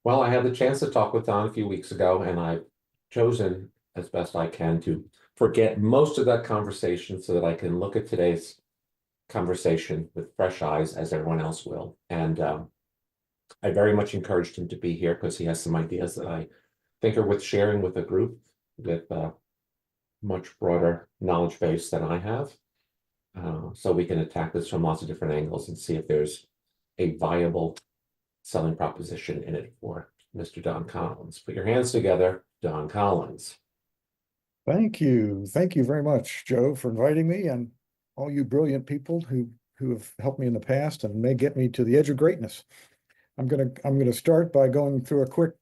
Well, I had the chance to talk with Don a few weeks ago, and I've chosen as best I can to forget most of that conversation so that I can look at today's conversation with fresh eyes, as everyone else will. And I very much encouraged him to be here because he has some ideas that I think are worth sharing with a group with a much broader knowledge base than I have. So we can attack this from lots of different angles and see if there's a viable selling proposition in it for Mr. Don Collins. Put your hands together, Don Collins. Thank you. Thank you very much, Joe, for inviting me, and all you brilliant people who have helped me in the past and may get me to the edge of greatness. I'm gonna start by going through a quick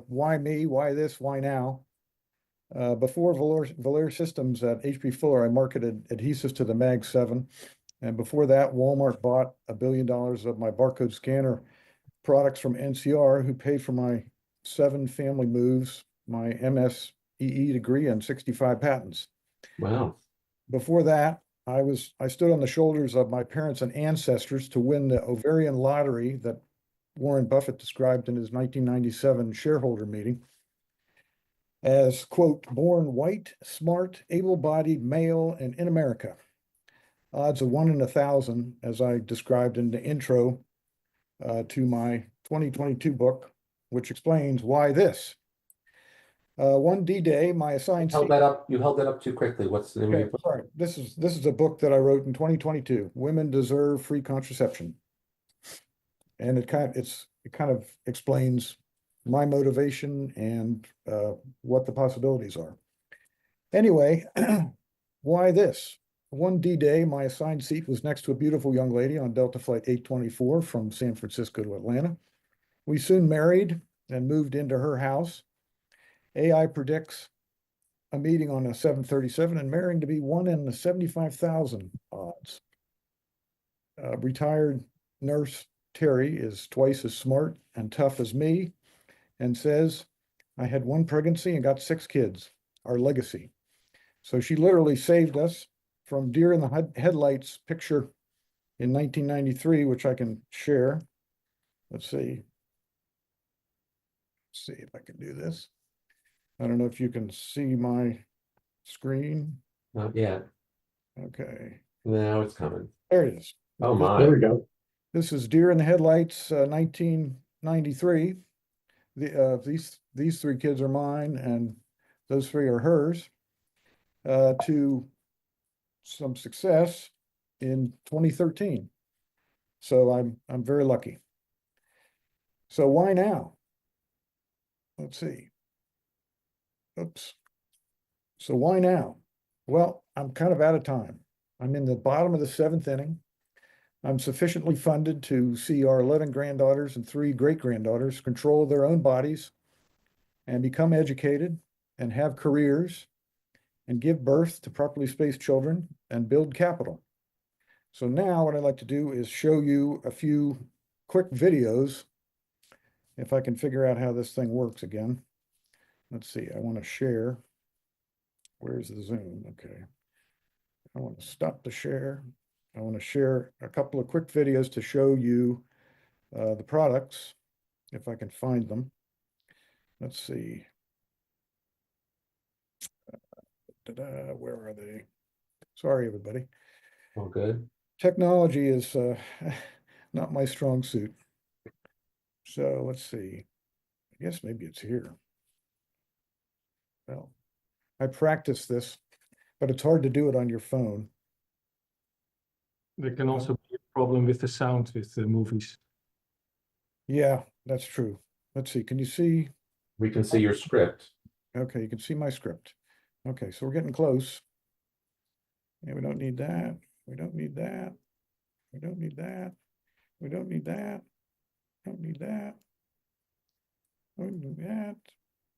why me, why this, why now. Before Volair Systems at H.B. Fuller, I marketed adhesives to the Mag 7. And before that, Walmart bought $1 billion of my barcode scanner products from NCR, who paid for my 7 family moves, my MSEE degree, and 65 patents. Wow. Before that, I stood on the shoulders of my parents and ancestors to win the ovarian lottery that Warren Buffett described in his 1997 shareholder meeting as, quote, born white, smart, able-bodied male and in America. Odds of 1 in 1,000, as I described in the intro to my 2022 book, which explains why this. One D-Day, my assigned Held that up. You held that up too quickly. What's the name of your book? Sorry, this is a book that I wrote in 2022. Women Deserve Free Contraception, and it kind of explains my motivation and what the possibilities are. Anyway, why this? One D-Day, my assigned seat was next to a beautiful young lady on Delta Flight 824 from San Francisco to Atlanta. We soon married and moved into her house. AI predicts a meeting on a 737 and marrying to be 1 in 75,000 odds. Retired nurse Terry is twice as smart and tough as me and says, I had 1 pregnancy and got 6 kids, our legacy. So she literally saved us from deer in the headlights picture in 1993, which I can share. Let's see. Let's see if I can do this. I don't know if you can see my screen. Not yet. Okay. Now it's coming. There it is. Oh my. There we go. This is Deer in the Headlights, 1993. These 3 kids are mine, and those 3 are hers. To some success in 2013. So I'm very lucky. So why now? Let's see. Oops. So why now? Well, I'm kind of out of time. I'm in the bottom of the 7th inning. I'm sufficiently funded to see our 11 granddaughters and 3 great-granddaughters control their own bodies and become educated and have careers and give birth to properly spaced children and build capital. So now what I'd like to do is show you a few quick videos, if I can figure out how this thing works again. Let's see, I want to share. Where's the Zoom? Okay. I want to stop the share. I want to share a couple of quick videos to show you the products, if I can find them. Let's see. Where are they? Sorry, everybody. All good. Technology is not my strong suit. So let's see. I guess maybe it's here. Well, I practiced this, but it's hard to do it on your phone. There can also be a problem with the sound with the movies. Yeah, that's true. Let's see. Can you see? We can see your script. Okay, you can see my script. Okay, so we're getting close. Yeah, we don't need that. We don't need that. We don't need that. We don't need that. Don't need that. Don't need that.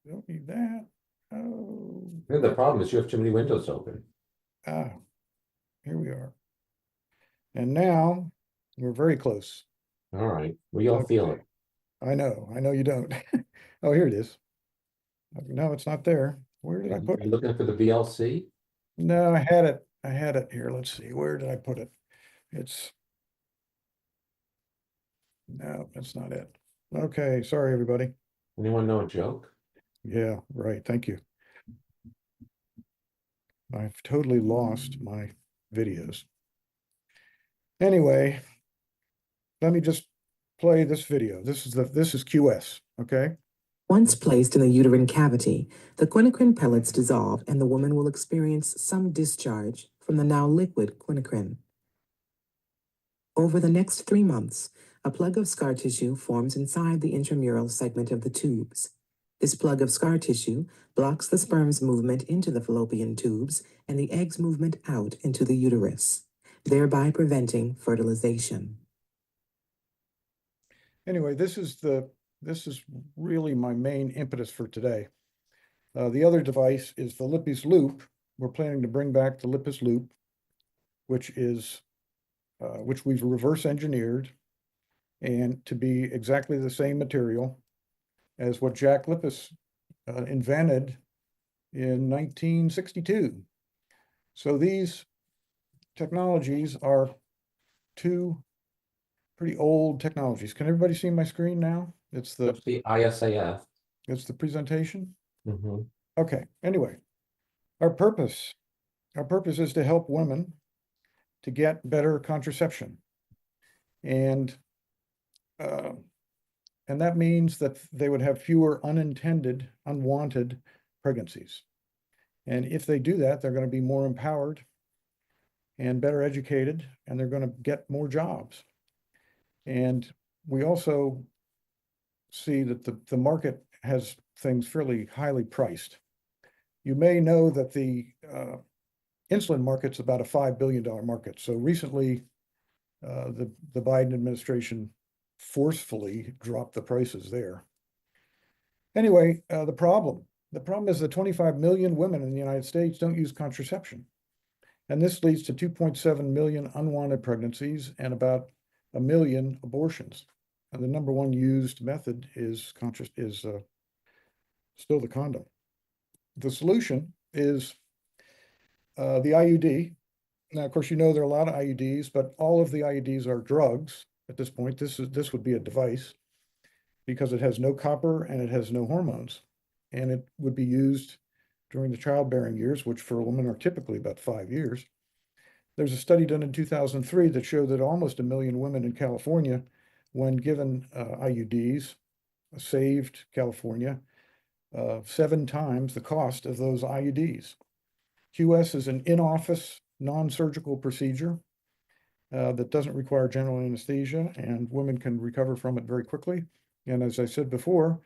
Don't need that. Oh. And the problem is you have too many windows open. Ah, here we are. And now we're very close. All right. We all feel it. I know you don't. Oh, here it is. No, it's not there. Where did I put You're it? looking for the VLC? No, I had it. I had it here. Let's see. Where did I put it? No, that's not it. Okay, sorry, everybody. Anyone know a joke? Yeah, right. Thank you. I've totally lost my videos. Anyway, let me just play this video. This is QS, okay? Once placed in the uterine cavity, the quinacrine pellets dissolve and the woman will experience some discharge from the now liquid quinacrine. Over the next 3 months, a plug of scar tissue forms inside the intramural segment of the tubes. This plug of scar tissue blocks the sperm's movement into the fallopian tubes and the egg's movement out into the uterus, thereby preventing fertilization. Anyway, this is really my main impetus for today. The other device is the Lippes loop. We're planning to bring back the Lippes loop, which we've reverse engineered and to be exactly the same material as what Jack Lippes invented in 1962. So these technologies are two pretty old technologies. Can everybody see my screen now? It's What's the ISAF? the presentation. Mhm. Okay, anyway, our purpose is to help women to get better contraception. And that means that they would have fewer unintended, unwanted pregnancies. And if they do that, they're going to be more empowered and better educated, and they're going to get more jobs. And we also see that the market has things fairly highly priced. You may know that the insulin market's about a $5 billion market. So recently, the Biden administration forcefully dropped the prices there. Anyway, the problem is that 25 million women in the United States don't use contraception. And this leads to 2.7 million unwanted pregnancies and about 1 million abortions. And the number one used method is still the condom. The solution is the IUD. Now, of course, you know there are a lot of IUDs, but all of the IUDs are drugs at this point. This would be a device because it has no copper and it has no hormones. And it would be used during the childbearing years, which for a woman are typically about 5 years. There's a study done in 2003 that showed that almost 1 million women in California, when given IUDs, saved California 7 times the cost of those IUDs. QS is an in-office, non-surgical procedure that doesn't require general anesthesia, and women can recover from it very quickly. And as I said before,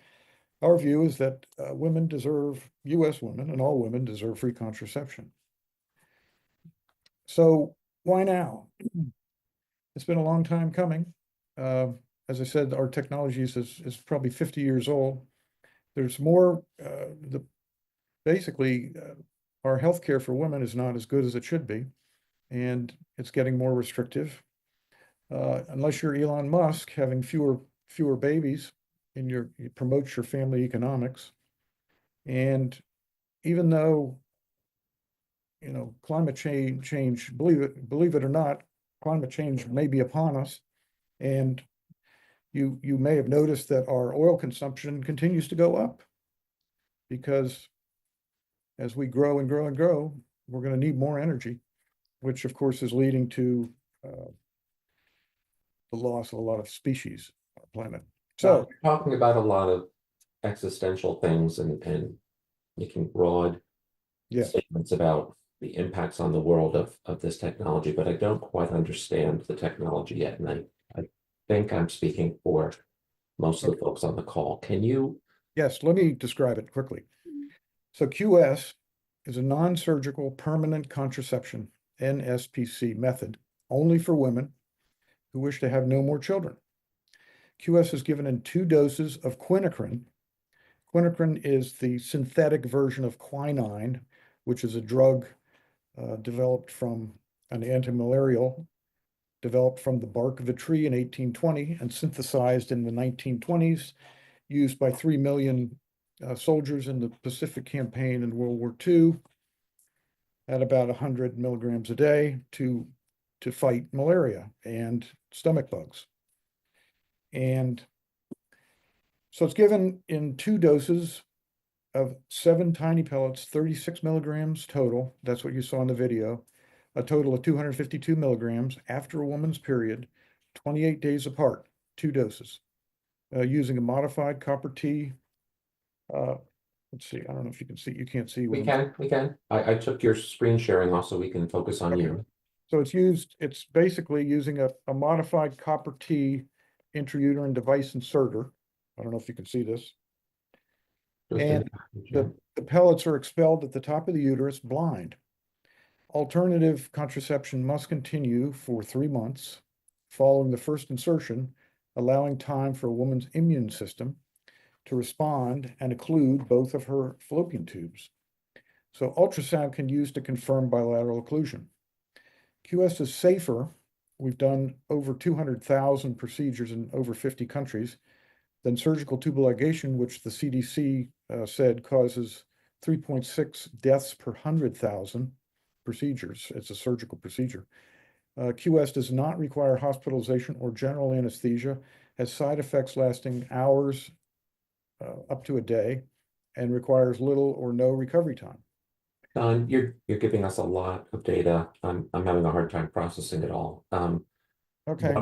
our view is that women deserve, US women and all women deserve free contraception. So why now? It's been a long time coming. As I said, our technology is probably 50 years old. There's more, basically, our healthcare for women is not as good as it should be, and it's getting more restrictive. Unless you're Elon Musk, having fewer babies you promotes your family economics. And even though, climate change, believe it or not, climate change may be upon us. And you may have noticed that our oil consumption continues to go up because as we grow and grow and grow, we're going to need more energy, which of course is leading to the loss of a lot of species on the planet. So You're talking about a lot of existential things and making broad yeah, statements about the impacts on the world of this technology, but I don't quite understand the technology yet. And I think I'm speaking for most of the folks on the call. Can you? yes, let me describe it quickly. So QS is a non-surgical permanent contraception, NSPC method, only for women who wish to have no more children. QS is given in 2 doses of quinacrine. Quinacrine is the synthetic version of quinine, which is a drug developed from an antimalarial, developed from the bark of a tree in 1820 and synthesized in the 1920s, used by 3 million soldiers in the Pacific Campaign in World War II at about 100 milligrams a day to fight malaria and stomach bugs. And So it's given in 2 doses of 7 tiny pellets, 36 milligrams total. That's what you saw in the video. A total of 252 milligrams after a woman's period, 28 days apart, 2 doses, using a modified copper T. Let's see, I don't know if you can see, you can't see. what We I'm- can. I took your screen sharing off so we can focus on Okay. you. So it's basically using a modified copper T intrauterine device inserter. I don't know if you can see this. Just And in- the pellets are expelled at the top of the uterus blind. Alternative contraception must continue for 3 months following the first insertion, allowing time for a woman's immune system to respond and occlude both of her fallopian tubes. So ultrasound can use to confirm bilateral occlusion. QS is safer. We've done over 200,000 procedures in over 50 countries than surgical tubal ligation, which the CDC said causes 3.6 deaths per 100,000 procedures. It's a surgical procedure. QS does not require hospitalization or general anesthesia, has side effects lasting hours up to a day, and requires little or no recovery time. Don, you're giving us a lot of data. I'm having a hard time processing it all. Okay,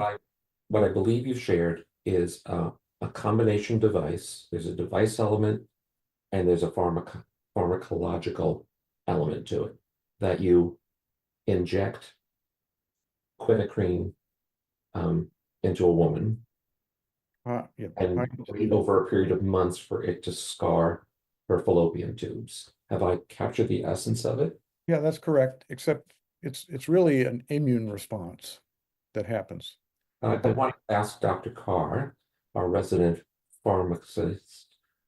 What I believe you shared is a combination device. There's a device element and there's a pharmacological element to it that you inject quinacrine into a woman yeah, and wait over a period of months for it to scar her fallopian tubes. Have I captured the essence of it? yeah, that's correct, except it's really an immune response that happens. I want to ask Dr. Carr, our resident pharmacist,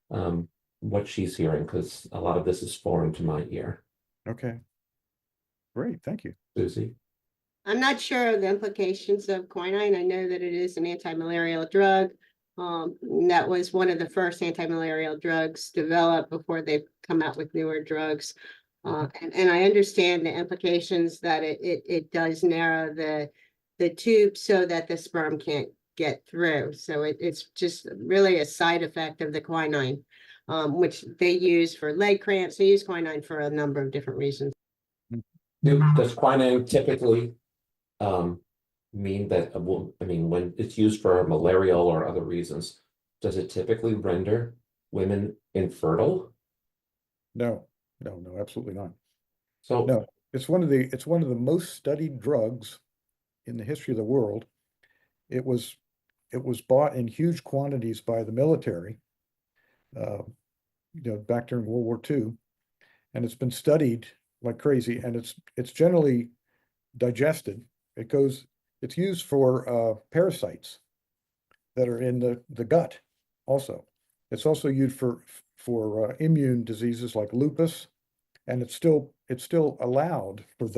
what she's hearing, because a lot of this is foreign to my ear. Okay. Great, thank you. Susie? I'm not sure of the implications of quinine. I know that it is an anti-malarial drug. That was one of the first anti-malarial drugs developed before they've come out with newer drugs. And I understand the implications that it does narrow the tube so that the sperm can't get through. So it's just really a side effect of the quinine, which they use for leg cramps. They use quinine for a number of different reasons. Does quinine typically mean that, when it's used for malarial or other reasons, does it typically render women infertile? No, absolutely not. So No, it's one of the most studied drugs in the history of the world. It was bought in huge quantities by the military, back during World War II, and it's been studied like crazy, and it's generally digested. It's used for parasites that are in the gut also. It's also used for immune diseases like lupus, and it's still allowed for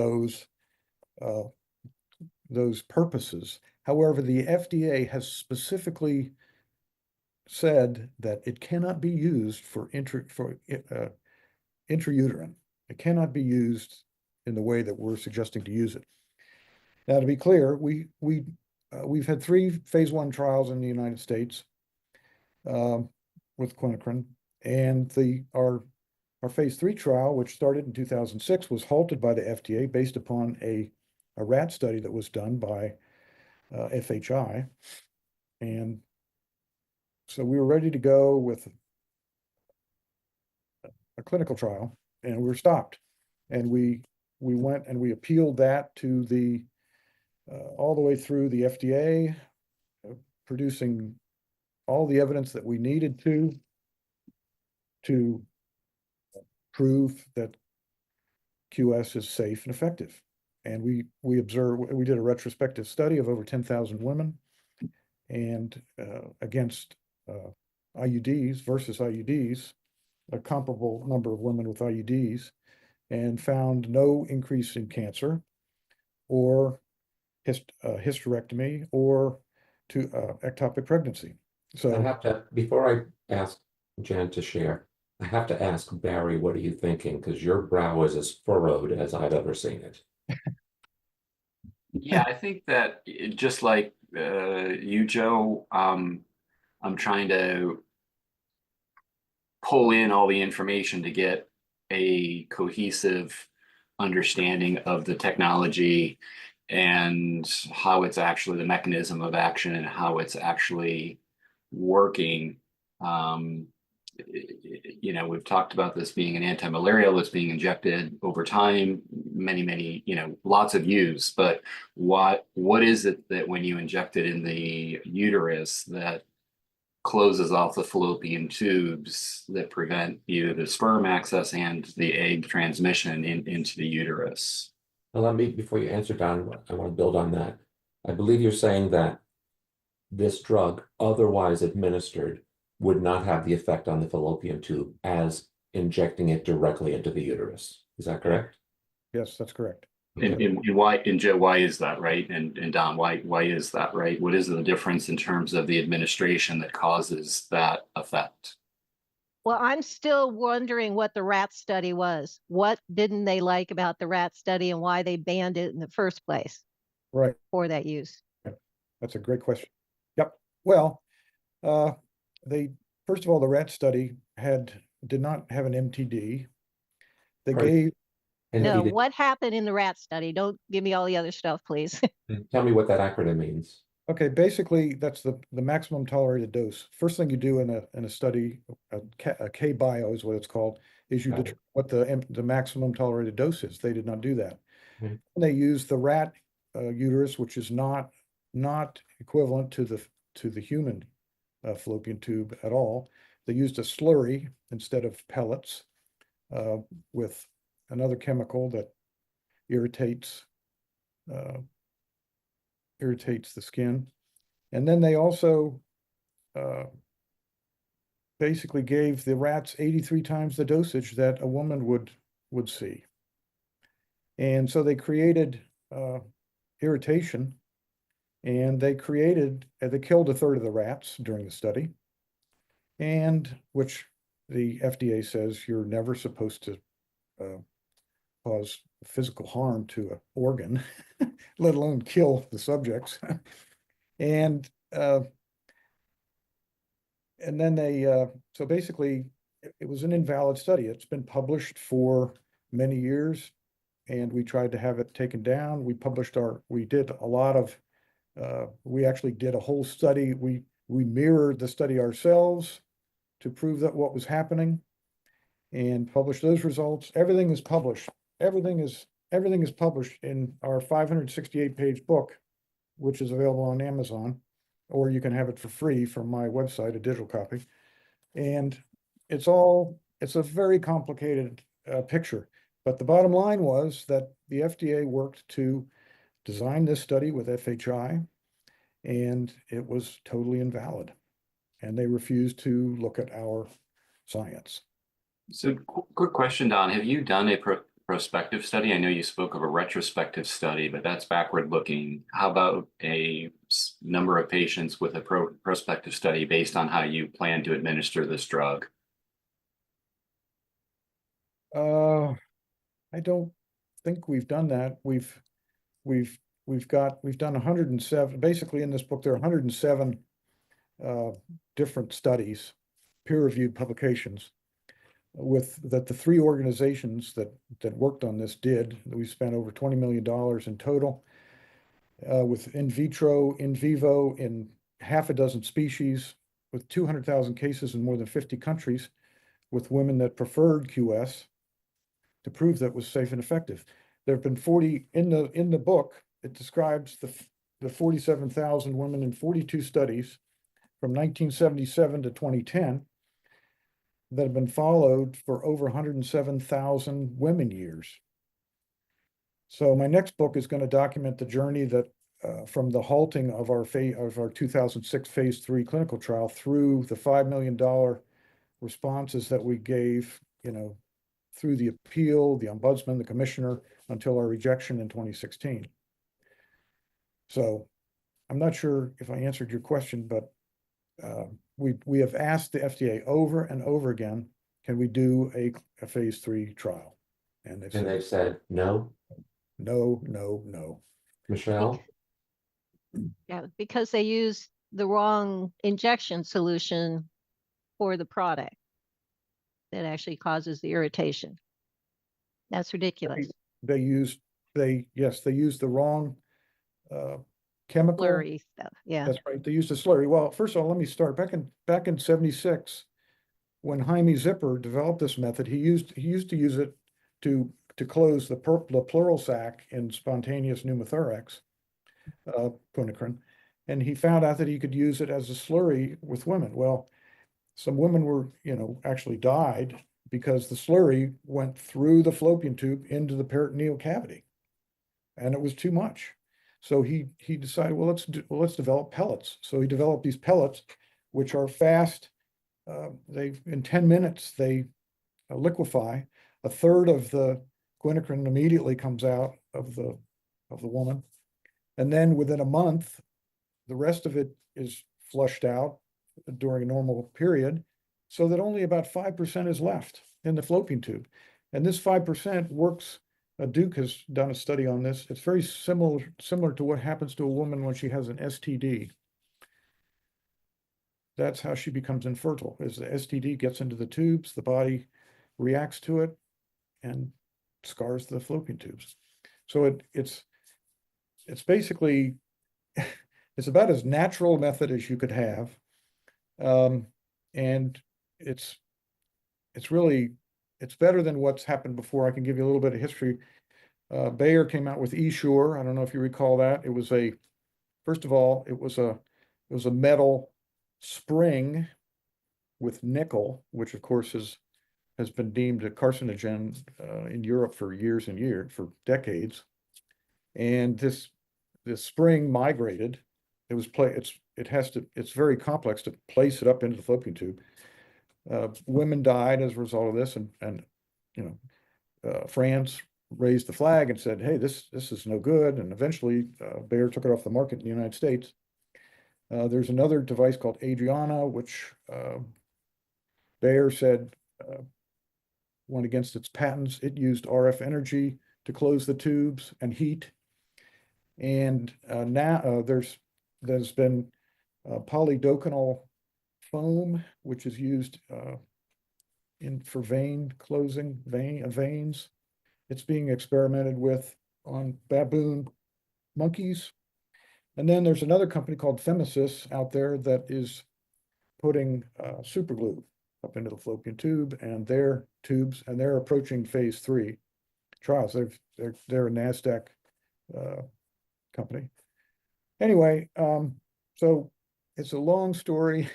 those purposes. However, the FDA has specifically said that it cannot be used for intrauterine. It cannot be used in the way that we're suggesting to use it. Now, to be clear, we've had 3 phase 1 trials in the United States with quinacrine, and our phase 3 trial, which started in 2006, was halted by the FDA based upon a rat study that was done by FHI, and so we were ready to go with a clinical trial, and we were stopped, and we went and we appealed that to all the way through the FDA, producing all the evidence that we needed to prove that QS is safe and effective. And we did a retrospective study of over 10,000 women and against IUDs versus IUDs, a comparable number of women with IUDs, and found no increase in cancer or hysterectomy or to ectopic pregnancy. So I have to, before I ask Jan to share, I have to ask Barry, what are you thinking? Because your brow is as furrowed as I've ever seen it. Yeah, I think that just like you, Joe, I'm trying to pull in all the information to get a cohesive understanding of the technology and how it's actually the mechanism of action and how it's actually working. You know, we've talked about this being an anti-malarial that's being injected over time, many, you know, lots of use, but what is it that when you inject it in the uterus that closes off the fallopian tubes that prevent either the sperm access and the egg transmission into the uterus? Well, let me, before you answer, Don, I want to build on that. I believe you're saying that this drug, otherwise administered, would not have the effect on the fallopian tube as injecting it directly into the uterus. Is that correct? Yes, that's correct. And why, and Joe, why is that, right? And Don, why is that, right? What is the difference in terms of the administration that causes that effect? Well, I'm still wondering what the rat study was. What didn't they like about the rat study and why they banned it in the first place Right. for that use? That's a great question. Yep. Well, first of all, the rat study did not have an MTD. They Right. gave, And No, he did- what happened in the rat study? Don't give me all the other stuff, please. Tell me what that acronym means. okay, basically, that's the maximum tolerated dose. First thing you do in a study, a K-bio is what it's called, is you Got it. determine what the maximum tolerated dose is. They did not do that. Mhm. They used the rat uterus, which is not equivalent to the human fallopian tube at all. They used a slurry instead of pellets with another chemical that irritates the skin. And then they also basically gave the rats 83 times the dosage that a woman would see. And so they created irritation, and they killed a third of the rats during the study, and which the FDA says you're never supposed to cause physical harm to an organ, let alone kill the subjects. And then so basically it was an invalid study. It's been published for many years, and we tried to have it taken down. We actually did a whole study. We mirrored the study ourselves to prove that what was happening and published those results. Everything is published. Everything is published in our 568-page book, which is available on Amazon, or you can have it for free from my website, a digital copy. And it's a very complicated picture. But the bottom line was that the FDA worked to design this study with FHI, and it was totally invalid. And they refused to look at our science. So quick question, Don, have you done a prospective study? I know you spoke of a retrospective study, but that's backward looking. How about a number of patients with a prospective study based on how you plan to administer this drug? I don't think we've done that. We've done 107, basically in this book, there are 107 different studies, peer-reviewed publications that the three organizations that worked on this did. We spent over $20 million in total with in vitro, in vivo, in half a dozen species, with 200,000 cases in more than 50 countries, with women that preferred QS, to prove that it was safe and effective. There have been 40 in the book. It describes the 47,000 women in 42 studies from 1977 to 2010 that have been followed for over 107,000 women years. So my next book is going to document the journey that from the halting of our 2006 phase 3 clinical trial through the $5 million responses that we gave, through the appeal, the ombudsman, the commissioner, until our rejection in 2016. So I'm not sure if I answered your question, but we have asked the FDA over and over again, can we do a phase 3 trial? And they've said no. No. Michelle? Yeah, because they used the wrong injection solution for the product. that actually causes the irritation. That's ridiculous. They used the wrong chemical. Blurry stuff. Yeah. That's right. They used a slurry. Well, first of all, let me start back in 76, when Jaime Zipper developed this method. He used to use it to close the pleural sac in spontaneous pneumothorax, punicrin, and he found out that he could use it as a slurry with women. Well, some women were, actually died because the slurry went through the fallopian tube into the peritoneal cavity, and it was too much. So he decided, well, let's develop pellets. So he developed these pellets, which are fast. In 10 minutes they liquefy. A third of the quinacrin immediately comes out of the woman, and then within a month, the rest of it is flushed out during a normal period, so that only about 5% is left in the fallopian tube. And this 5% works. Duke has done a study on this. It's very similar to what happens to a woman when she has an STD. That's how she becomes infertile. As the STD gets into the tubes, the body reacts to it and scars the fallopian tubes. So it's basically it's about as natural a method as you could have, and it's better than what's happened before. I can give you a little bit of history. Bayer came out with Essure. I don't know if you recall that. It was first of all, it was a metal spring with nickel, which of course has been deemed a carcinogen in Europe for years and years, for decades. And this spring migrated. It's very complex to place it up into the fallopian tube. Women died as a result of this, and France raised the flag and said, hey, this is no good. And eventually Bayer took it off the market in the United States. There's another device called Adriana, which Bayer said went against its patents. It used RF energy to close the tubes and heat. And now there's been polydocanol foam, which is used for vein closing, veins. It's being experimented with on baboon monkeys. And then there's another company called Femisys out there that is putting super glue up into the fallopian tube and their tubes, and they're approaching phase 3 trials. They're a NASDAQ company. Anyway, so it's a long story.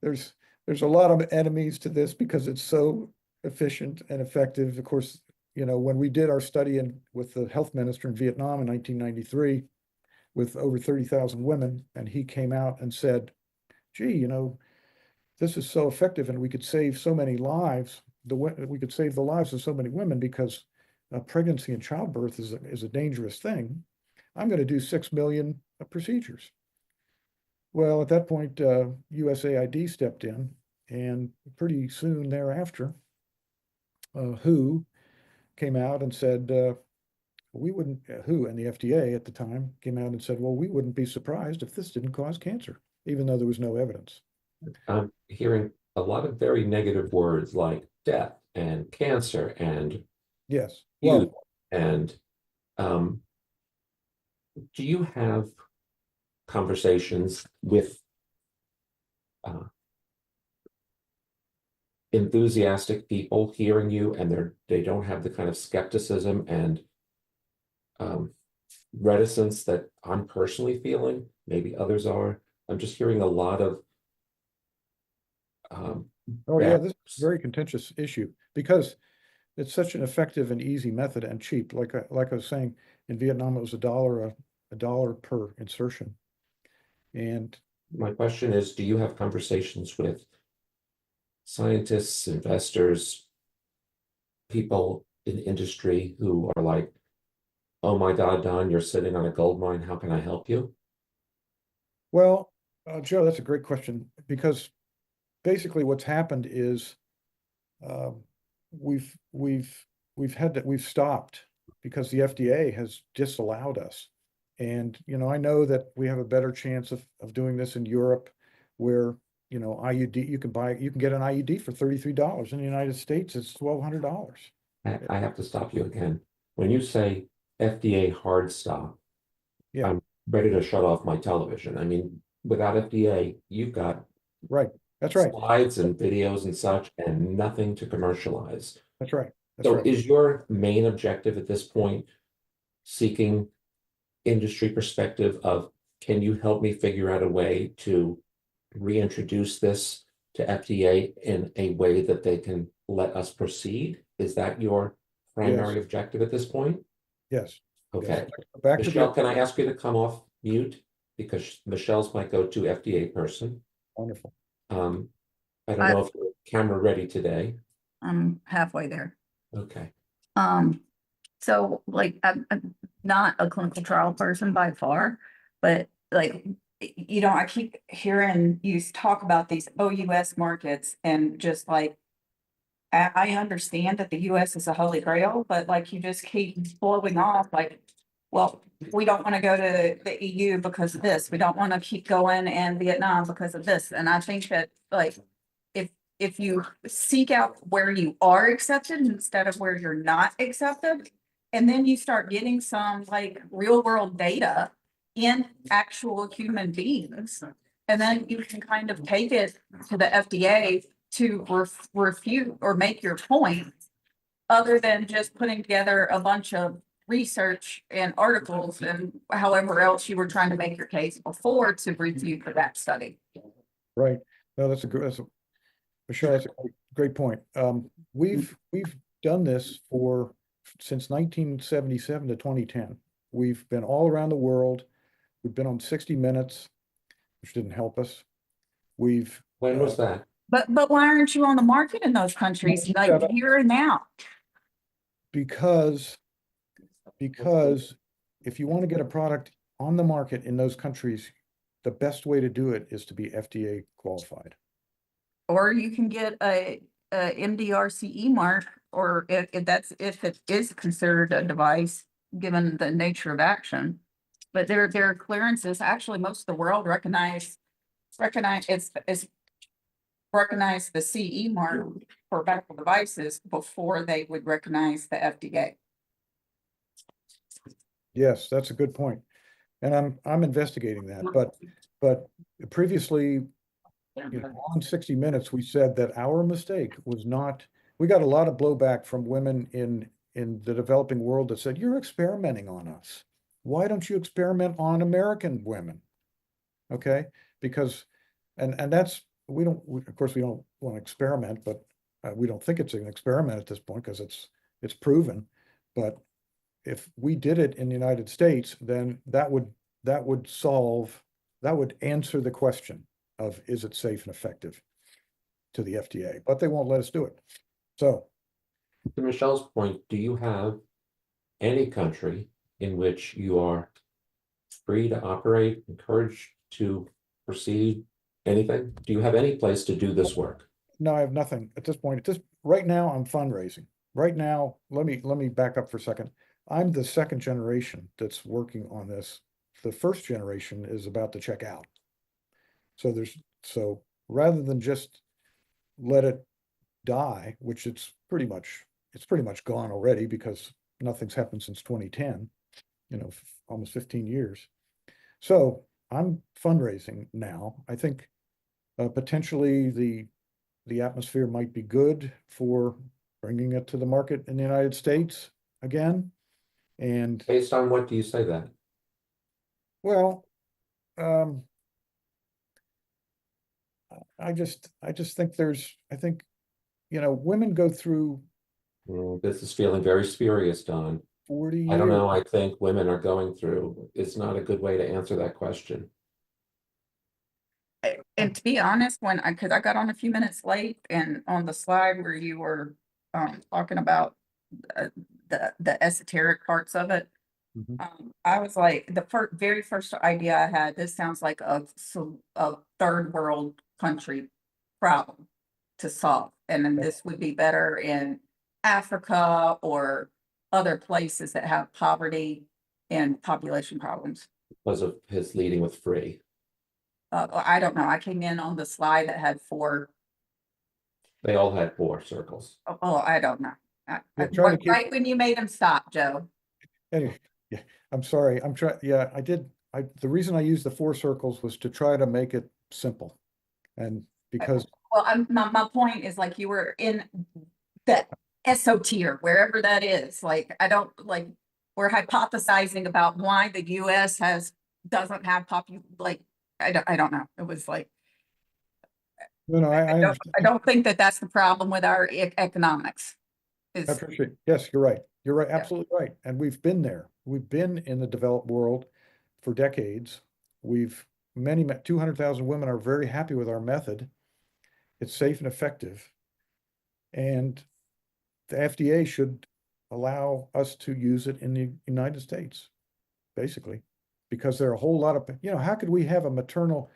There's a lot of enemies to this because it's so efficient and effective. Of course, when we did our study with the health minister in Vietnam in 1993 with over 30,000 women, and he came out and said, gee, this is so effective and we could save so many lives. We could save the lives of so many women because pregnancy and childbirth is a dangerous thing. I'm going to do 6 million procedures. Well, at that point, USAID stepped in, and pretty soon thereafter, WHO came out and said, WHO and the FDA at the time came out and said, well, we wouldn't be surprised if this didn't cause cancer, even though there was no evidence. I'm hearing a lot of very negative words like death and cancer and Yes. youth. And do you have conversations with enthusiastic people hearing you, and they don't have the kind of skepticism and reticence that I'm personally feeling? Maybe others are. I'm just hearing a lot of Oh yeah, this is a very contentious issue because it's such an effective and easy method and cheap. Like I was saying, in Vietnam, it was $1 per insertion. And my question is, do you have conversations with scientists, investors, people in industry who are like, oh my God, Don, you're sitting on a gold mine. How can I help you? Well, Joe, that's a great question, because basically what's happened is we've stopped because the FDA has disallowed us. And I know that we have a better chance of doing this in Europe, where you know, IUD, you can get an IUD for $33. In the United States, it's $1,200. I have to stop you again. When you say FDA hard stop, Yeah. I'm ready to shut off my television. I mean, without FDA, you've got Right, that's right, slides and videos and such, and nothing to commercialize. that's right, that's So right. is your main objective at this point seeking industry perspective of, can you help me figure out a way to reintroduce this to FDA in a way that they can let us proceed? Is that your primary objective at this point? Yes. Okay. Back to Michelle, the, can I ask you to come off mute? Because Michelle's my go-to FDA person. wonderful. I don't know if you're camera ready today. I'm halfway there. Okay. So like, I'm not a clinical trial person by far, but like, you know, I keep hearing you talk about these OUS markets and just like, I understand that the US is a holy grail, but like you just keep blowing off like, well, we don't want to go to the EU because of this. We don't want to keep going in Vietnam because of this. And I think that like, if you seek out where you are accepted instead of where you're not accepted, and then you start getting some like real world data in actual human beings, and then you can kind of take it to the FDA to refute or make your point, other than just putting together a bunch of research and articles and however else you were trying to make your case before to refute for that study. Right. No, Michelle, that's a great point. We've done this since 1977 to 2010. We've been all around the world. We've been on 60 Minutes, which didn't help us. When was that? But why aren't you on the market in those countries like here and now? Because if you want to get a product on the market in those countries, the best way to do it is to be FDA qualified. Or you can get a MDRCE mark, or if it is considered a device, given the nature of action. But their clearances, actually, most of the world recognize the CE mark for medical devices before they would recognize the FDA. Yes, that's a good point. And I'm investigating that, but previously, you know, on 60 Minutes, we said that our mistake was not, we got a lot of blowback from women in the developing world that said, you're experimenting on us. Why don't you experiment on American women? Okay, because, and that's, of course, we don't want to experiment, but we don't think it's an experiment at this point because it's proven. But if we did it in the United States, then that would answer the question of, is it safe and effective to the FDA? But they won't let us do it. So, to Michelle's point, do you have any country in which you are free to operate, encouraged to proceed, anything? Do you have any place to do this work? no, I have nothing at this point. Right now, I'm fundraising. Right now, let me back up for a second. I'm the second generation that's working on this. The first generation is about to check out. So rather than just let it die, which it's pretty much gone already because nothing's happened since 2010, you know, almost 15 years. So I'm fundraising now. I think potentially the atmosphere might be good for bringing it to the market in the United States again. And Based on what do you say that? well, I just think I think, you know, women go through This is feeling very spurious, Don. 40 years. I don't know. I think women are going through. It's not a good way to answer that question. And to be honest, because I got on a few minutes late, and on the slide where you were talking about the esoteric parts of it, I was like, the very first idea I had, this sounds like a third world country problem to solve, and then this would be better in Africa or other places that have poverty and population problems. Because of his leading with free. I don't know, I came in on the slide that had 4. They all had 4 circles. Oh, I don't know. Yeah, trying to keep- Right when you made them stop, Joe. Anyway, yeah, I'm sorry. I'm trying, yeah, the reason I used the 4 circles was to try to make it simple. And because, Well, my point is like you were in the SO tier, wherever that is, like, I don't, like, we're hypothesizing about why the US doesn't have like, I don't know. It was like, no, I I understand. don't think that that's the problem with our economics. I Is, appreciate, yes, you're right. You're right, absolutely right. And we've been there. We've been in the developed world for decades. 200,000 women are very happy with our method. It's safe and effective. And the FDA should allow us to use it in the United States, basically, because there are a whole lot of, how could we have a maternal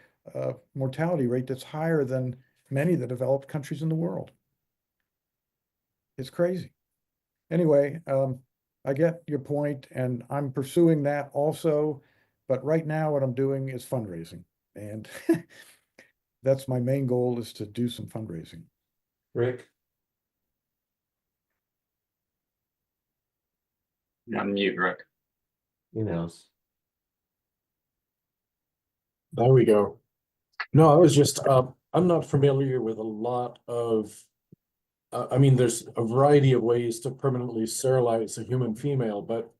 mortality rate that's higher than many of the developed countries in the world? It's crazy. Anyway, I get your point, and I'm pursuing that also, but right now what I'm doing is fundraising, and that's my main goal, is to do some fundraising. Rick? You're on mute, Rick. He knows. There we go. No, I was just, I'm not familiar with a lot of, I mean, there's a variety of ways to permanently sterilize a human female, but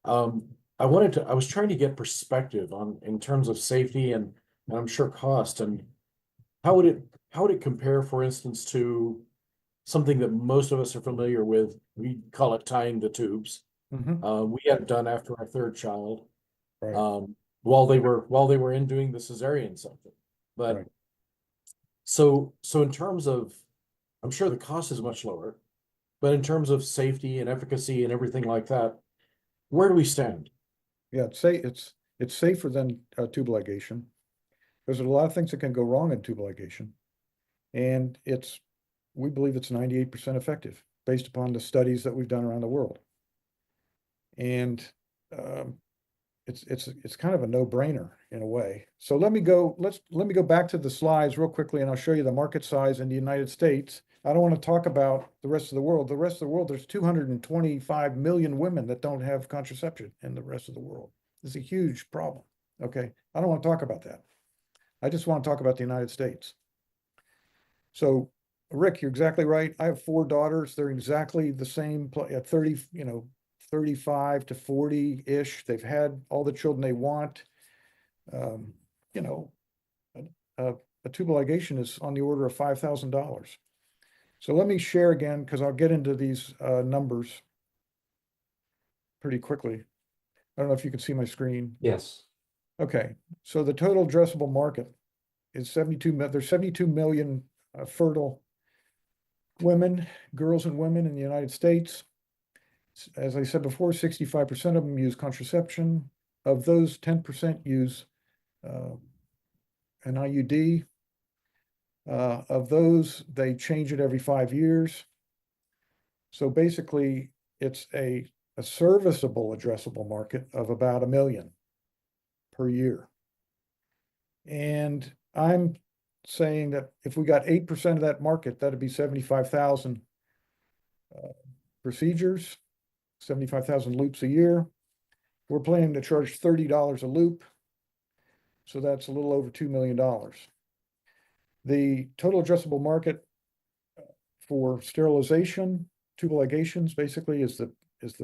I was trying to get perspective in terms of safety and I'm sure cost, and how would it compare, for instance, to something that most of us are familiar with? We call it tying the tubes. We had it done after our 3rd child. Right. While they were in doing the cesarean section. But Right. so in terms of, I'm sure the cost is much lower, but in terms of safety and efficacy and everything like that, where do we stand? Yeah, it's safer than tubal ligation. There's a lot of things that can go wrong in tubal ligation, and we believe it's 98% effective based upon the studies that we've done around the world. And it's kind of a no-brainer in a way. So let me go back to the slides real quickly, and I'll show you the market size in the United States. I don't want to talk about the rest of the world. The rest of the world, there's 225 million women that don't have contraception in the rest of the world. It's a huge problem. Okay, I don't want to talk about that. I just want to talk about the United States. So, Rick, you're exactly right. I have 4 daughters. They're exactly the same at 30, 35 to 40-ish. They've had all the children they want. A tubal ligation is on the order of $5,000. So let me share again, because I'll get into these numbers pretty quickly. I don't know if you can see my screen. Yes. Okay, so the total addressable market is 72. There's 72 million fertile women, girls and women in the United States. As I said before, 65% of them use contraception. Of those, 10% use an IUD. Of those, they change it every 5 years. So basically, it's a serviceable addressable market of about 1 million per year. And I'm saying that if we got 8% of that market, that'd be 75,000 procedures, 75,000 loops a year. We're planning to charge $30 a loop. So that's a little over $2 million. The total addressable market for sterilization, tubal ligations, basically is the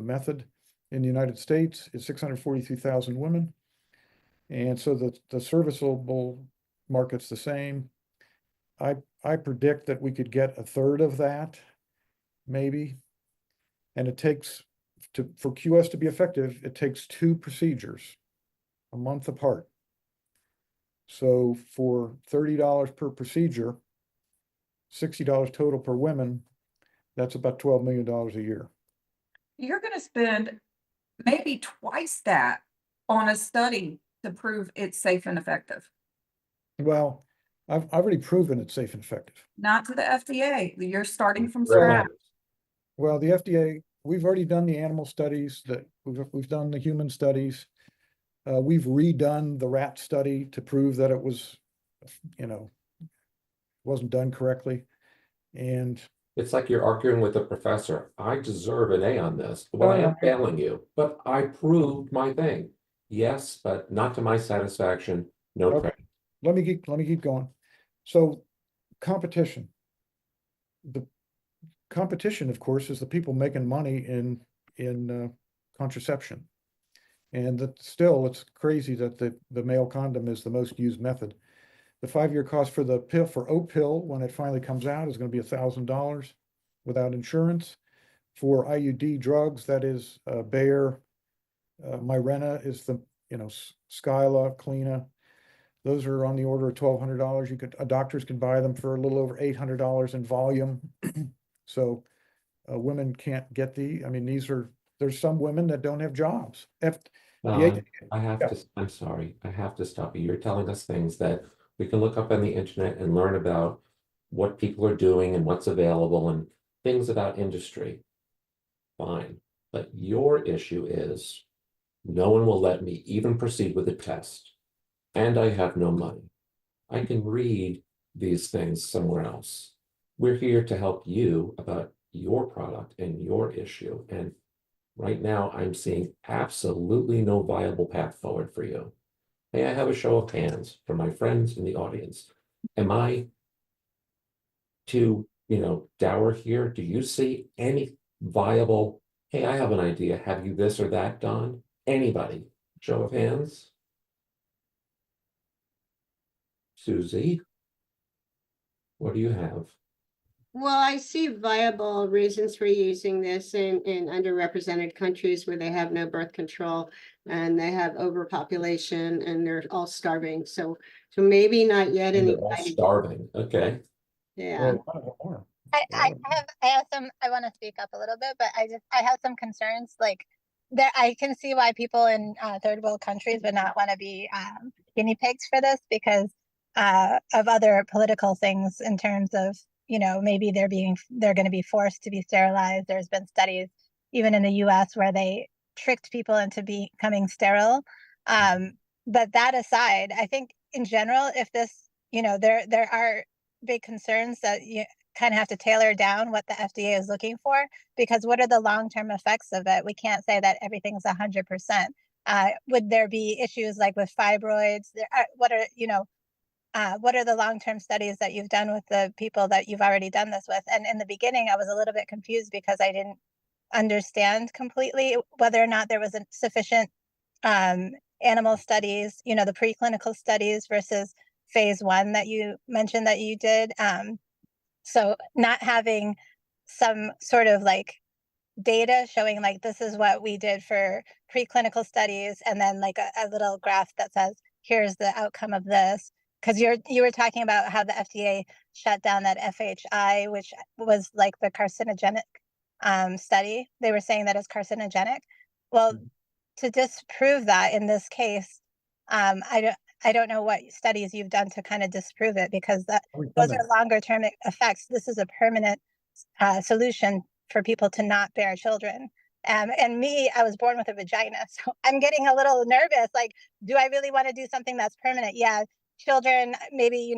method in the United States, is 643,000 women. And so the serviceable market's the same. I predict that we could get 1/3 of that, maybe. And it takes, for QS to be effective, it takes 2 procedures a month apart. So for $30 per procedure, $60 total per women, that's about $12 million a year. you're gonna spend maybe twice that on a study to prove it's safe and effective. Well, I've already proven it's safe and effective. Not to the FDA. You're starting from Right. scratch. Well, the FDA, we've already done the animal studies, that we've done the human studies. We've redone the rat study to prove that it was, wasn't done correctly. And It's like you're arguing with the professor. I deserve an A on this. Well, I am failing you, but I proved my thing. Yes, but not to my satisfaction. No Okay. credit. let me keep going. So competition. The competition, of course, is the people making money in contraception. And that still, it's crazy that the male condom is the most used method. The 5-year cost for the pill, for oat pill, when it finally comes out, is going to be $1,000 without insurance. For IUD drugs, that is Bayer, Mirena is the, Skyla, Cleena. Those are on the order of $1,200. Doctors can buy them for a little over $800 in volume. So women can't get there's some women that don't have jobs. I have to, I'm sorry, I have to stop you. You're telling us things that we can look up on the internet and learn about what people are doing and what's available and things about industry. Fine, but your issue is no one will let me even proceed with a test, and I have no money. I can read these things somewhere else. We're here to help you about your product and your issue, and right now I'm seeing absolutely no viable path forward for you. May I have a show of hands from my friends in the audience? Am I too, dour here? Do you see any viable, hey, I have an idea, have you this or that done? Anybody? Show of hands. Susie, what do you have? Well, I see viable reasons for using this in underrepresented countries where they have no birth control and they have overpopulation and they're all starving. So maybe not yet in And the they're all United. starving. Okay. Yeah. I have some, I want to speak up a little bit, but I have some concerns. Like there, I can see why people in third world countries would not want to be guinea pigs for this because of other political things in terms of, maybe they're going to be forced to be sterilized. There's been studies even in the US where they tricked people into becoming sterile. But that aside, I think in general, if this, there are big concerns that you kind of have to tailor down what the FDA is looking for, because what are the long-term effects of it? We can't say that everything's 100%. Would there be issues like with fibroids? What are the long-term studies that you've done with the people that you've already done this with? And in the beginning, I was a little bit confused because I didn't understand completely whether or not there was sufficient animal studies, the preclinical studies versus phase 1 that you mentioned that you did. So not having some sort of like data showing like this is what we did for preclinical studies, and then like a little graph that says here's the outcome of this. Because you were talking about how the FDA shut down that FHI, which was like the carcinogenic study. They were saying that it's carcinogenic. Well, to disprove that in this case, I don't know what studies you've done to kind of disprove it, because those are longer term effects. This is a permanent solution for people to not bear children. And me, I was born with a vagina, so I'm getting a little nervous. Like, do I really want to do something that's permanent? Yeah, children, maybe,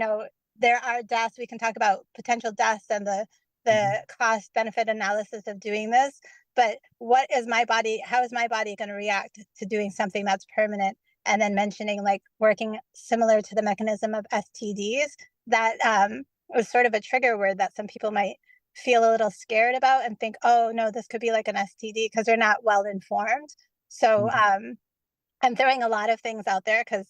there are deaths. We can talk about potential deaths and the cost benefit analysis of doing this. But what is my body? How is my body going to react to doing something that's permanent? And then mentioning like working similar to the mechanism of STDs, that was sort of a trigger word that some people might feel a little scared about and think, oh no, this could be like an STD, because they're not well informed. So I'm throwing a lot of things out there because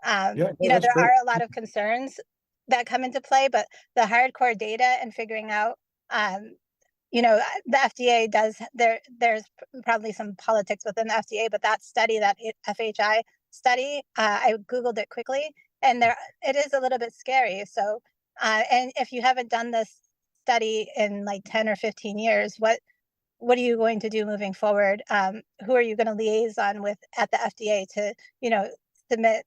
there are a lot of concerns that come into play, but the hardcore data and figuring out the FDA does, there's probably some politics within the FDA, but that study, that FHI study, I Googled it quickly, and it is a little bit scary. So, and if you haven't done this study in like 10 or 15 years, what are you going to do moving forward? Who are you going to liaison with at the FDA to, submit,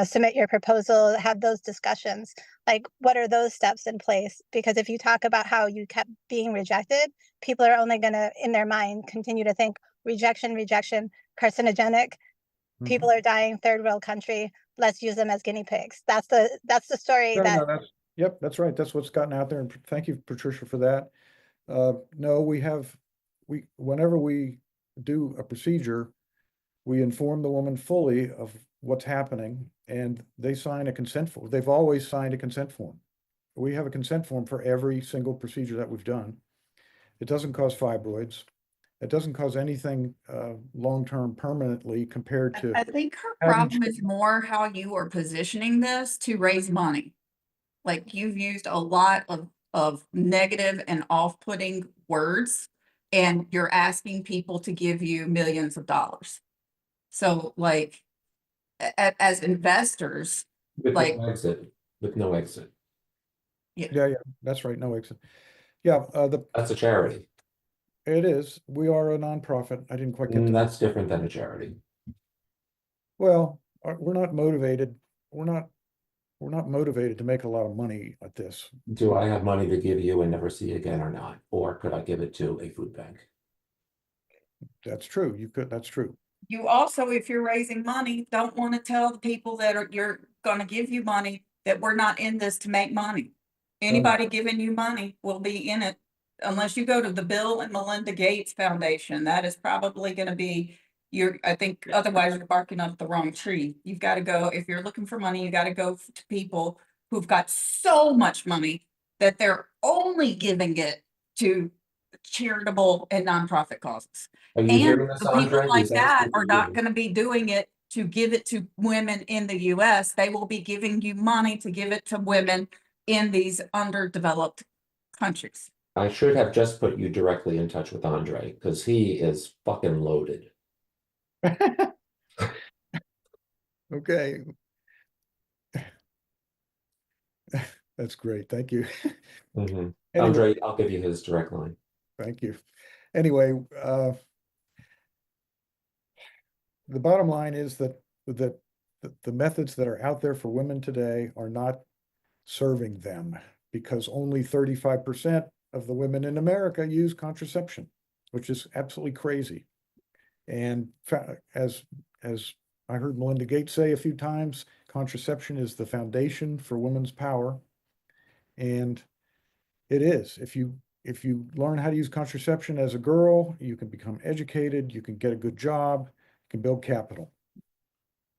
submit your proposal, have those discussions? Like, what are those steps in place? Because if you talk about how you kept being rejected, people are only going to, in their mind, continue to think rejection, carcinogenic. people are dying third world country. Let's use them as guinea pigs. That's the story No, that. no, yep, that's right. That's what's gotten out there. And thank you, Patricia, for that. No, whenever we do a procedure, we inform the woman fully of what's happening and they sign a consent form. They've always signed a consent form. We have a consent form for every single procedure that we've done. It doesn't cause fibroids. It doesn't cause anything long-term permanently compared to. I think her having problem is more how you are positioning this to raise money. Like you've used a lot of negative and off-putting words, and you're asking people to give you millions of dollars. So like, as investors, With like- no exit, with no exit. Yeah, that's right. No exit. Yeah, That's a charity. it is. We are a nonprofit. I didn't quite get to. That's different than a charity. Well, we're not motivated. We're not motivated to make a lot of money at this. Do I have money to give you and never see again or not? Or could I give it to a food bank? That's true. You could, that's true. you also, if you're raising money, don't want to tell the people that you're gonna give you money that we're not in this to make money. Anybody giving you money will be in it unless you go to the Bill and Melinda Gates Foundation. That is probably gonna be I think otherwise you're barking up the wrong tree. You've got to go, if you're looking for money, you got to go to people who've got so much money that they're only giving it to charitable and nonprofit causes. Are you And hearing this, the people Andre? like He's that asking are you. not going to be doing it to give it to women in the US. They will be giving you money to give it to women in these underdeveloped countries. I should have just put you directly in touch with Andre, because he is fucking loaded. Okay. That's great. Thank you. Mhm. Anyway, Andre, I'll give you his direct line. thank you. Anyway, the bottom line is that the methods that are out there for women today are not serving them because only 35% of the women in America use contraception, which is absolutely crazy. And as I heard Melinda Gates say a few times, contraception is the foundation for women's power. And it is. If you learn how to use contraception as a girl, you can become educated, you can get a good job, you can build capital.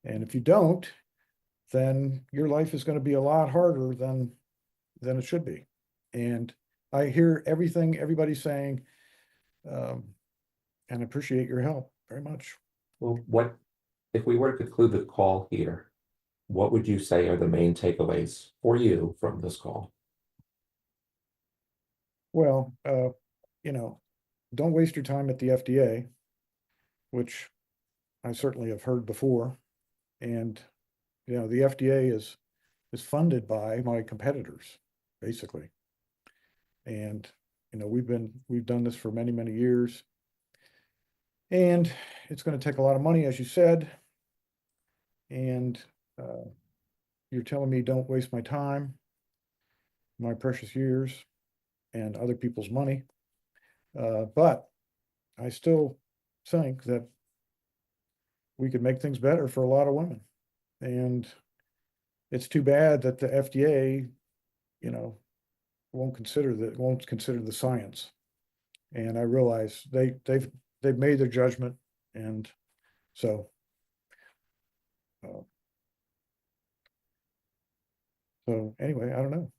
And if you don't, then your life is going to be a lot harder than it should be. And I hear everything everybody's saying, and appreciate your help very much. Well, what, if we were to conclude the call here, what would you say are the main takeaways for you from this call? Well, don't waste your time at the FDA, which I certainly have heard before. And, the FDA is funded by my competitors, basically. And, we've done this for many, many years. And it's going to take a lot of money, as you said. And you're telling me don't waste my time, my precious years, and other people's money. But I still think that we could make things better for a lot of women. And it's too bad that the FDA, won't consider the science. And I realize they've made their judgment. And so anyway, I don't know.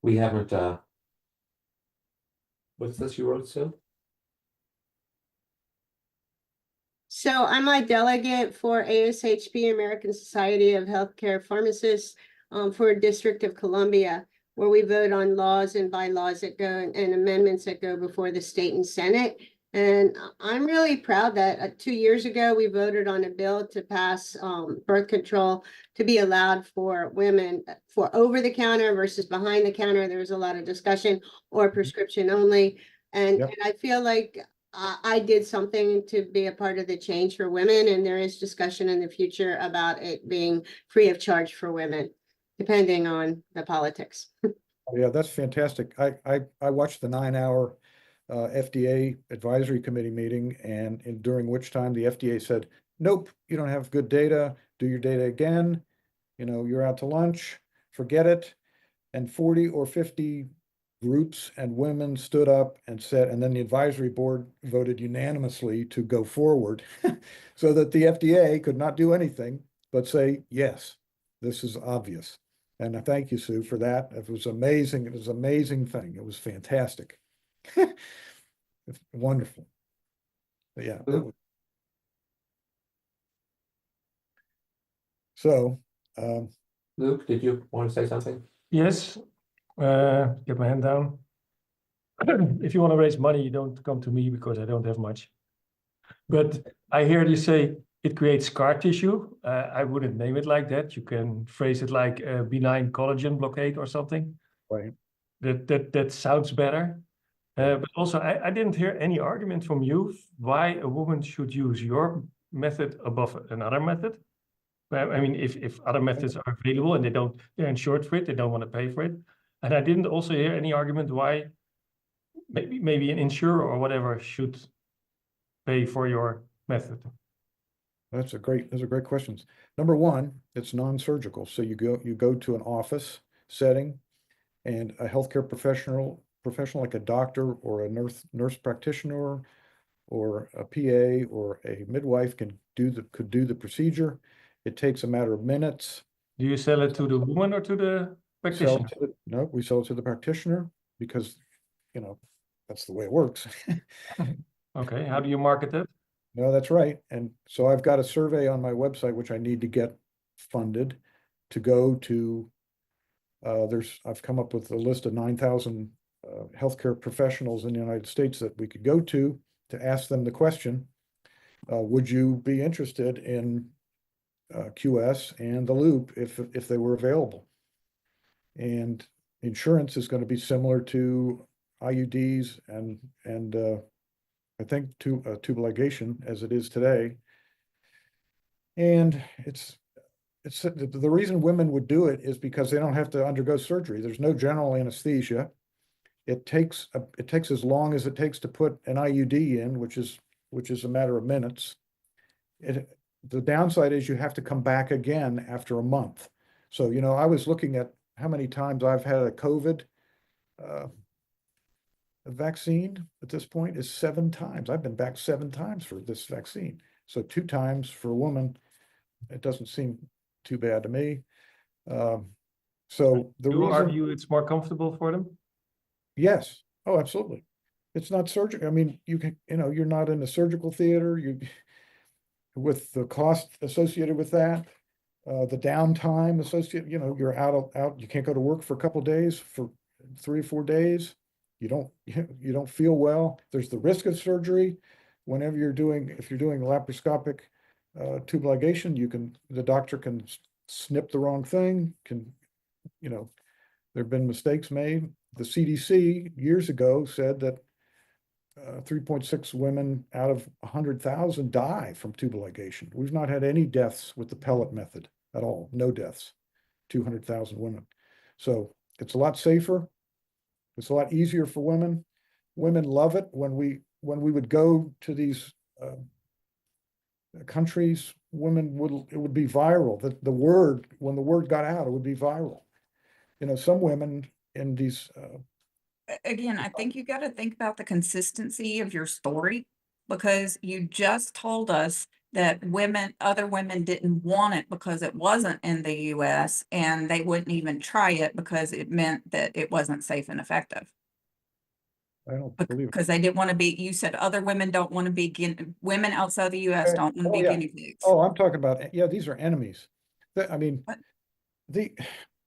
We haven't, what's this you wrote, Sue? So I'm a delegate for ASHP, American Society of Healthcare Pharmacists, for District of Columbia, where we vote on laws and bylaws that go and amendments that go before the state and Senate. And I'm really proud that 2 years ago, we voted on a bill to pass birth control to be allowed for women for over the counter versus behind the counter. There was a lot of discussion, or prescription only. And, Yep. and I feel like I did something to be a part of the change for women, and there is discussion in the future about it being free of charge for women, depending on the politics. Yeah, that's fantastic. I watched the 9-hour FDA advisory committee meeting, and during which time the FDA said, nope, you don't have good data, do your data again, you're out to lunch, forget it. And 40 or 50 groups and women stood up and said, and then the advisory board voted unanimously to go forward so that the FDA could not do anything but say, yes, this is obvious. And I thank you, Sue, for that. It was amazing. It was an amazing thing. It was fantastic. It's wonderful. But yeah. So, Luke, did you want to say something? Yes, get my hand down. If you want to raise money, you don't come to me because I don't have much. But I hear you say it creates scar tissue. I wouldn't name it like that. You can phrase it like a benign collagen blockade or something. right. That sounds better. But also, I didn't hear any argument from you why a woman should use your method above another method. I mean, if other methods are available and they're insured for it, they don't want to pay for it. And I didn't also hear any argument why maybe an insurer or whatever should pay for your method. Those are great questions. Number one, it's non-surgical. So you go to an office setting, and a healthcare professional like a doctor or a nurse practitioner or a PA or a midwife could do the procedure. It takes a matter of minutes. Do you sell it to the woman or to the practitioner? No, we sell it to the practitioner because, that's the way it works. Okay, how do you market it? No, that's right. And so I've got a survey on my website, which I need to get funded to go to. I've come up with a list of 9,000 healthcare professionals in the United States that we could go to ask them the question, would you be interested in QS and the loop if they were available? And insurance is going to be similar to IUDs and I think tubal ligation as it is today. And it's the reason women would do it is because they don't have to undergo surgery. There's no general anesthesia. It takes as long as it takes to put an IUD in, which is a matter of minutes. The downside is you have to come back again after a month. So, I was looking at how many times I've had a COVID vaccine at this point is 7 times. I've been back 7 times for this vaccine. So 2 times for a woman, it doesn't seem too bad to me. So the Do you reason, argue it's more comfortable for them? yes, oh, absolutely. It's not surgical. I mean, you can, you're not in a surgical theater. With the cost associated with that, the downtime associated, you're out, you can't go to work for a couple of days, for 3 or 4 days. You don't feel well. There's the risk of surgery. Whenever if you're doing laparoscopic tubal ligation, the doctor can snip the wrong thing, there have been mistakes made. The CDC years ago said that 3.6 women out of 100,000 die from tubal ligation. We've not had any deaths with the pellet method at all. No deaths, 200,000 women. So it's a lot safer. It's a lot easier for women. Women love it. When we would go to these countries, it would be viral. When the word got out, it would be viral. Some women in these Again, I think you got to think about the consistency of your story, because you just told us that other women didn't want it because it wasn't in the US, and they wouldn't even try it because it meant that it wasn't safe and effective. I don't believe it. Because they didn't want to be, you said other women don't want to be, women outside the US don't want to be yeah. guinea pigs. Oh, I'm talking about, these are enemies. I mean,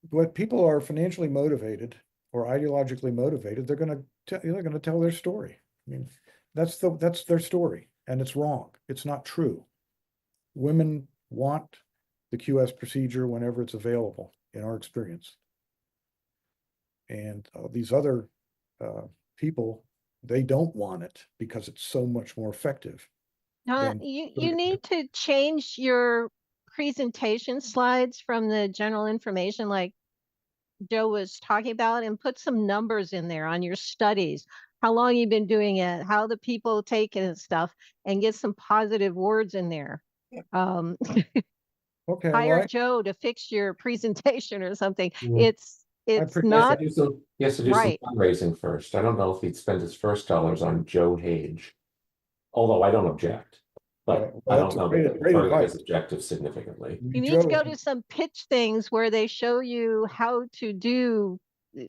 what people are financially motivated or ideologically motivated, they're going to tell their story. I mean, that's their story, and it's wrong. It's not true. Women want the QS procedure whenever it's available, in our experience. And these other people, they don't want it because it's so much more effective. You need to change your presentation slides from the general information like Joe was talking about, and put some numbers in there on your studies. how long you've been doing it, how the people take it and stuff, and get some positive words in there. Okay, well, Hire Joe to fix your presentation or something. Yeah. It's appreciate not He has to do some right. fundraising first. I don't know if he'd spend his first dollars on Joe Hage. Although I don't object, but well, I that's don't a know great- that it great further advice. his objective significantly. You need to Joe- go to some pitch things where they show you how to do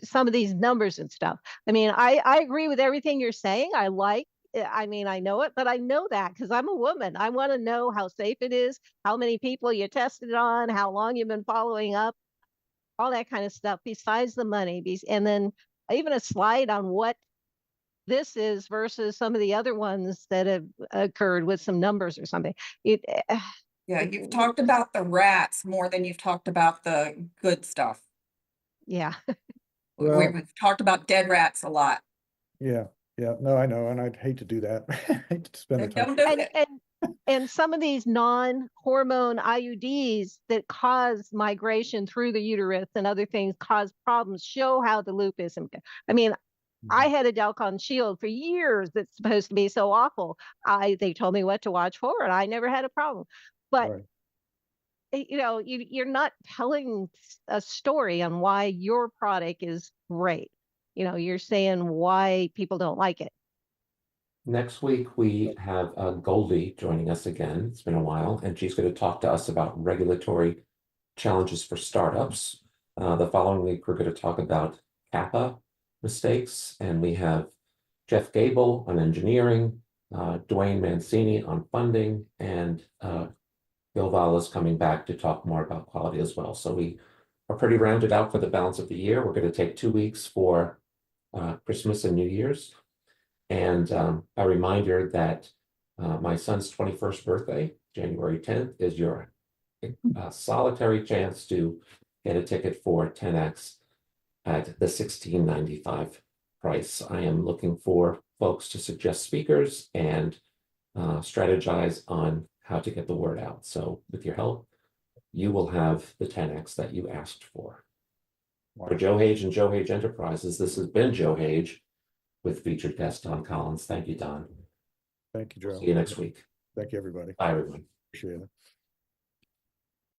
some of these numbers and stuff. I mean, I agree with everything you're saying. I mean, I know it, but I know that because I'm a woman. I want to know how safe it is, how many people you tested on, how long you've been following up, all that kind of stuff besides the money. And then even a slide on what this is versus some of the other ones that have occurred with some numbers or something. Yeah, you've talked about the rats more than you've talked about the good stuff. Yeah. Well- We've talked about dead rats a lot. Yeah, no, I know, and I'd hate to do that. I hate to spend the time. Don't do and, it. and some of these non-hormone IUDs that cause migration through the uterus and other things cause problems show how the loop is. I mean, I had a Delcon Shield for years that's supposed to be so awful. They told me what to watch for, and I never had a problem. But Right. you know, you're not telling a story on why your product is great. You know, you're saying why people don't like it. Next week, we have Goldie joining us again. It's been a while, and she's going to talk to us about regulatory challenges for startups. The following week, we're going to talk about CAPA mistakes, and we have Jeff Gable on engineering, Dwayne Mancini on funding, and Bill Vallis coming back to talk more about quality as well. So we are pretty rounded out for the balance of the year. We're going to take 2 weeks for Christmas and New Year's. And a reminder that my son's 21st birthday, January 10th, is your solitary chance to get a ticket for 10X at the $16.95 price. I am looking for folks to suggest speakers and strategize on how to get the word out. So with your help, you will have the 10X that you asked for. For Joe Hage and Joe Hage Enterprises, this has been Joe Hage with featured guest Don Collins. Thank you, Don. Thank you, Joe. See you next week. Thank you, everybody. Bye, everyone. Appreciate it.